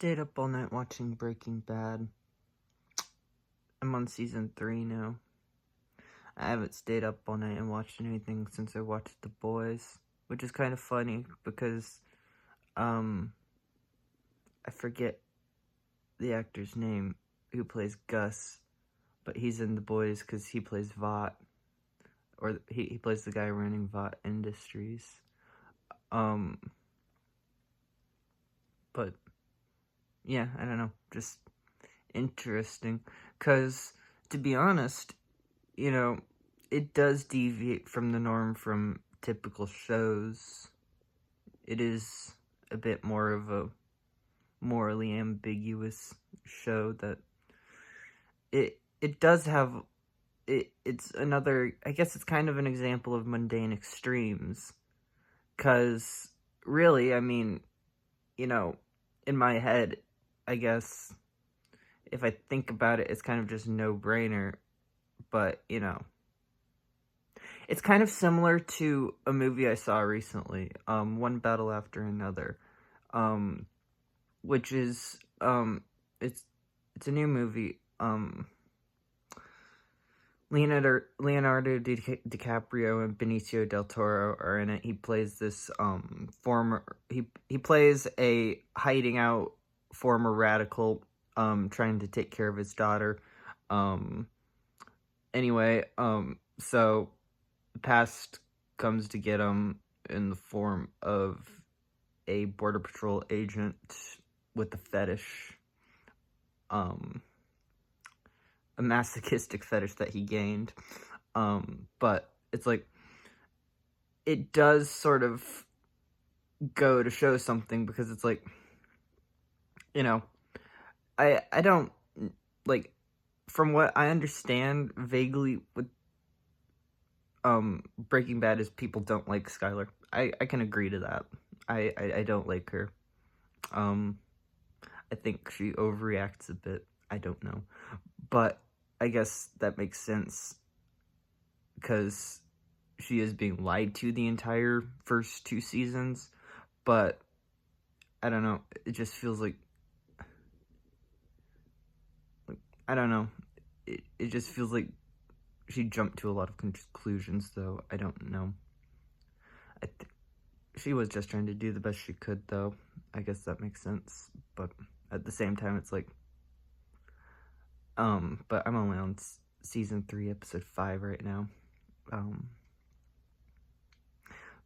stayed up all night watching Breaking Bad. I'm on season 3 now. I haven't stayed up all night and watched anything since I watched The Boys, which is kind of funny because, I forget the actor's name who plays Gus, but he's in The Boys because he plays Vought, or he plays the guy running Vought Industries. But, yeah, I don't know, just interesting, because, to be honest, it does deviate from the norm from typical shows. It is a bit more of a morally ambiguous show that it does have, it's another, I guess it's kind of an example of mundane extremes, because really, I mean, in my head, I guess, if I think about it, it's kind of just no-brainer, but, it's kind of similar to a movie I saw recently, One Battle After Another, which is, it's a new movie. Leonardo DiCaprio and Benicio del Toro are in it. He plays this, he plays a hiding out former radical, trying to take care of his daughter. Anyway, so the past comes to get him in the form of a Border Patrol agent with a fetish, a masochistic fetish that he gained, but it's like, it does sort of go to show something, because it's like, I don't, like, from what I understand vaguely with Breaking Bad, is people don't like Skyler. I can agree to that. I don't like her. I think she overreacts a bit. I don't know. But I guess that makes sense, because she is being lied to the entire first 2 seasons. But I don't know. It just feels like, I don't know. It just feels like she jumped to a lot of conclusions, though. I don't know. She was just trying to do the best she could, though. I guess that makes sense. But at the same time, it's like, but I'm only on season 3, episode 5 right now.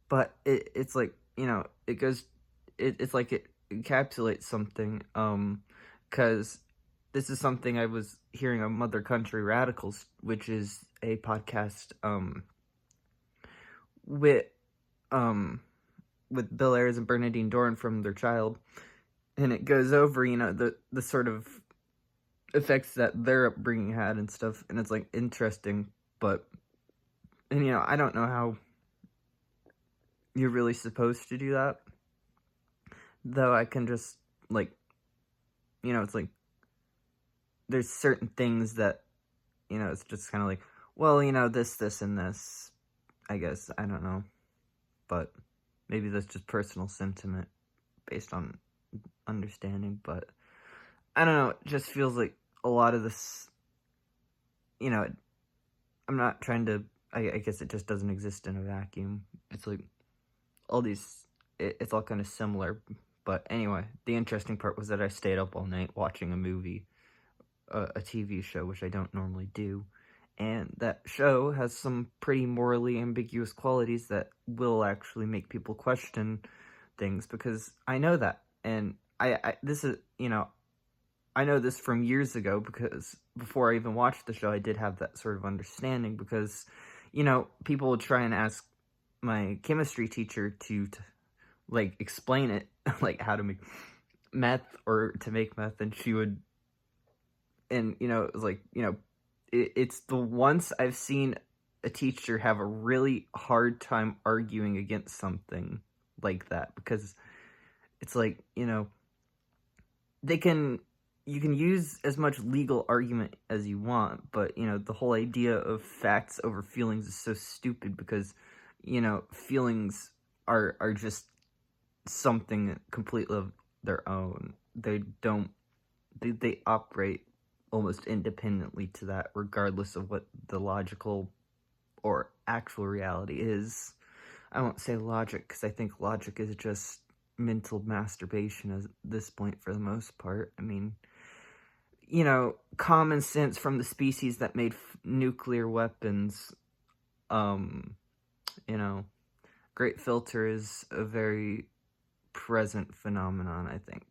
But it's like, it goes, it's like it encapsulates something, because this is something I was hearing on Mother Country Radicals, which is a podcast, with Bill Ayers and Bernadine Dohrn from Their Child, and it goes over, the sort of effects that their upbringing had and stuff, and it's, like, interesting, but, and, I don't know how you're really supposed to do that, though I can just, like, it's like, there's certain things that, it's just kind of like, well, this, and this, I guess, I don't know, but maybe that's just personal sentiment based on understanding, but I don't know, it just feels like a lot of this, I'm not trying to, I guess it just doesn't exist in a vacuum. It's like, all these, it's all kind of similar, but anyway, the interesting part was that I stayed up all night watching a movie, a TV show, which I don't normally do, and that show has some pretty morally ambiguous qualities that will actually make people question things, because I know that, and this is, I know this from years ago, because before I even watched the show, I did have that sort of understanding, because, people would try and ask my chemistry teacher to like, explain it, like, how to make meth, or to make meth, and she would, and, it was like, it's the once I've seen a teacher have a really hard time arguing against something like that, because it's like, you can use as much legal argument as you want, but, the whole idea of facts over feelings is so stupid, because, feelings are just something completely of their own, they don't, they operate almost independently to that, regardless of what the logical or actual reality is. I won't say logic, because I think logic is just mental masturbation at this point for the most part. I mean, common sense from the species that made nuclear weapons. You know, Great Filter is a very present phenomenon, I think.